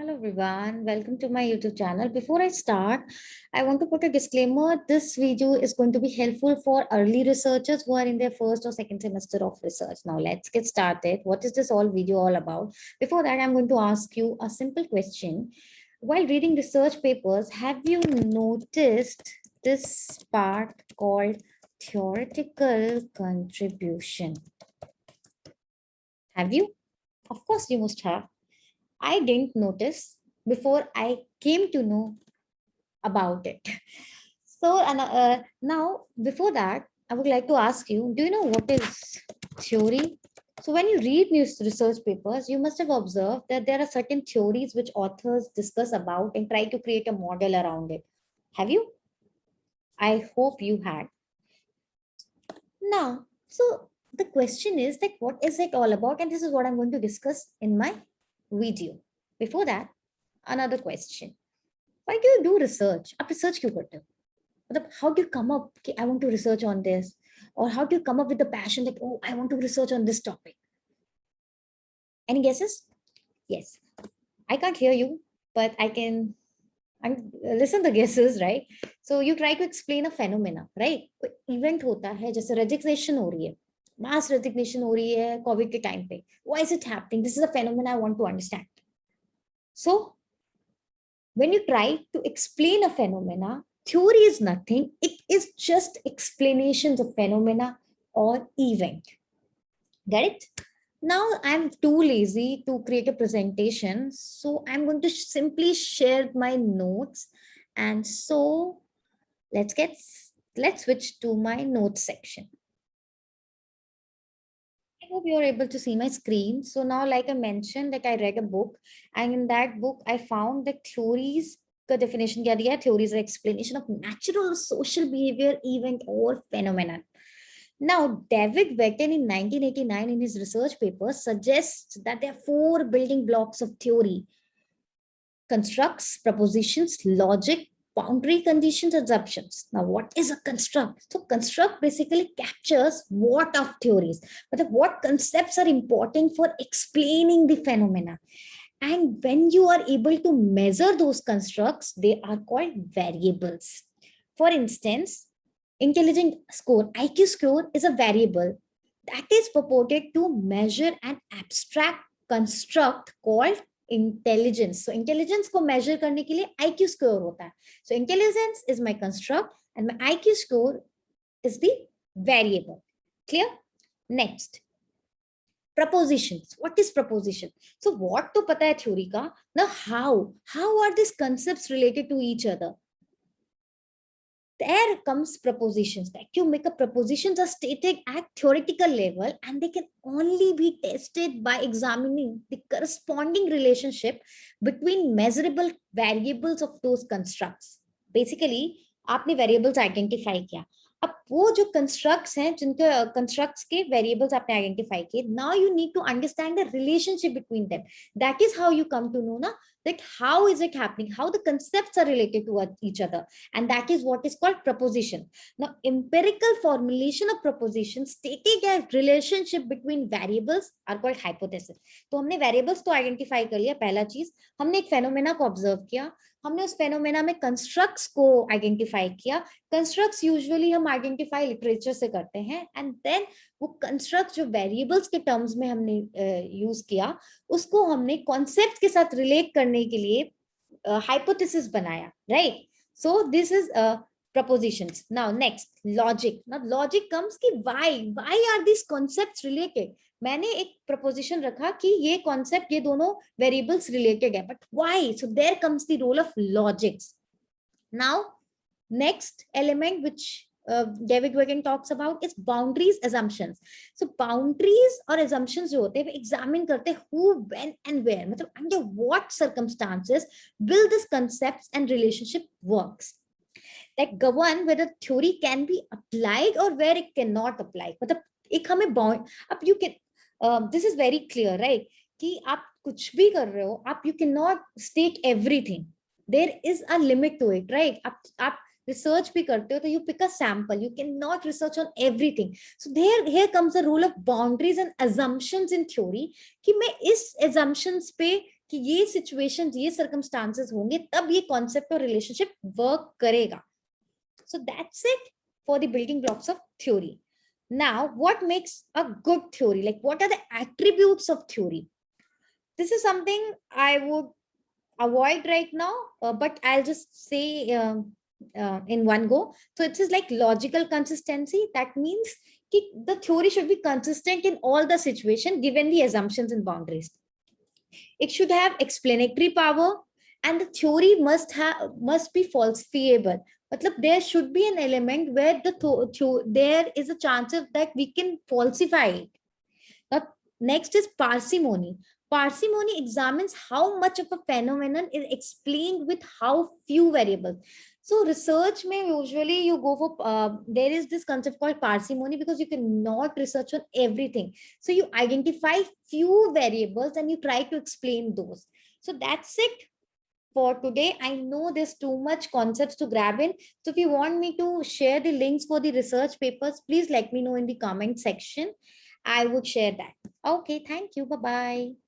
Hello everyone, welcome to my YouTube channel. Before I start, I want to put a disclaimer. This video is going to be helpful for early researchers who are in their first or second semester of research. Now let's get started. What is this all video all about? Before that, I'm going to ask you a simple question. While reading research papers, have you noticed this part called theoretical contribution? Have you? Of course you must have. I didn't notice before I came to know about it. So now, before that, I would like to ask you, do you know what is theory? So when you read news research papers, you must have observed that there are certain theories which authors discuss about and try to create a model around it. Have you? I hope you had. Now, so the question is that what is it all about? And this is what I'm going to discuss in my video. Before that, another question. Why do you do research? आप research क्यों करते हो? मतलब how do you come up कि I want to research on this? Or how do you come up with the passion that, oh, I want to research on this topic? Any guesses? Yes. I can't hear you, but I can listen the guesses, right? So you try to explain a phenomena, right? Event होता है, जैसे resignation हो रही है, mass resignation हो रही है COVID के time पे. Why is it happening? This is a phenomena I want to understand. So when you try to explain a phenomena, theory is nothing. It is just explanations of phenomena or event. Get it? Now I'm too lazy to create a presentation, so I'm going to simply share my notes. And so let's switch to my notes section. I hope you're able to see my screen. So now, like I mentioned, that I read a book, and in that book, I found that theories का definition क्या दिया? Theories are explanation of natural social behavior, event or phenomenon. Now, David Wetton in 1989 in his research paper suggests that there are 4 building blocks of theory: constructs, propositions, logic, boundary conditions, assumptions. Now, what is a construct? So construct basically captures what of theories, but what concepts are important for explaining the phenomena. And when you are able to measure those constructs, they are called variables. For instance, intelligence score, IQ score, is a variable that is purported to measure an abstract construct called intelligence. So intelligence को measure करने के लिए IQ score होता है. So intelligence is my construct and my IQ score is the variable. Clear? Next, propositions. What is proposition? So what तो पता है theory का ना. How are this concepts related to each other? There comes propositions. That you make a propositions are stated at theoretical level, and they can only be tested by examining the corresponding relationship between measurable variables of those constructs. Basically, आपने variables identify किया. अब वो जो constructs हैं, जिनके constructs के variables आपने identify किए, now you need to understand the relationship between them. That is how you come to know na, that how is it happening, how the concepts are related to each other, and that is what is called proposition. Now, empirical formulation of proposition stating a relationship between variables are called hypothesis. तो हमने variables तो identify कर लिया. पहला चीज, हमने एक phenomena को observe किया, हमने उस phenomena में constructs को identify किया. Constructs usually हम identify literature से करते हैं, and then वो constructs जो variables के terms में हमने use किया, उसको हमने concepts के साथ relate करने के लिए hypothesis बनाया, right? So this is propositions. Now next, logic. Now logic comes कि why are these concepts related? मैंने एक proposition रखा कि ये concept, ये दोनों variables related है, but why? So there comes the role of logics. Now next element which David Wetton talks about is boundaries, assumptions. So boundaries और assumptions जो होते हैं, examine करते हैं who, when and where. मतलब under what circumstances will this concepts and relationship works. That govern whether theory can be applied or where it cannot apply. मतलब एक हमें bound. अब you can this is very clear, right? कि आप कुछ भी कर रहे हो, आप you cannot state everything. There is a limit to it, right? आप research भी करते हो तो you pick a sample. You cannot research on everything. So here comes the role of boundaries and assumptions in theory कि मैं इस assumptions पे कि ये सिचुएशन, ये सर्कमस्टांसेस होंगे तब ये कॉन्सेप्ट और रिलेशनशिप वर्क करेगा. So that's it for the building blocks of theory. Now, what makes a good theory? Like, what are the attributes of theory? This is something I would avoid right now, but I'll just say in one go. So it is like logical consistency. That means the theory should be consistent in all the situation given the assumptions and boundaries. It should have explanatory power, and the theory must be falsifiable. Matlab, there should be an element where there is a chance of that we can falsify it. Now, next is parsimony. Parsimony examines how much of a phenomenon is explained with how few variables. So research may usually you go for, there is this concept called parsimony because you cannot research on everything. So you identify few variables and you try to explain those. So that's it for today. I know there's too much concepts to grab in. So if you want me to share the links for the research papers, please let me know in the comment section. I would share that. Okay, thank you. Bye-bye.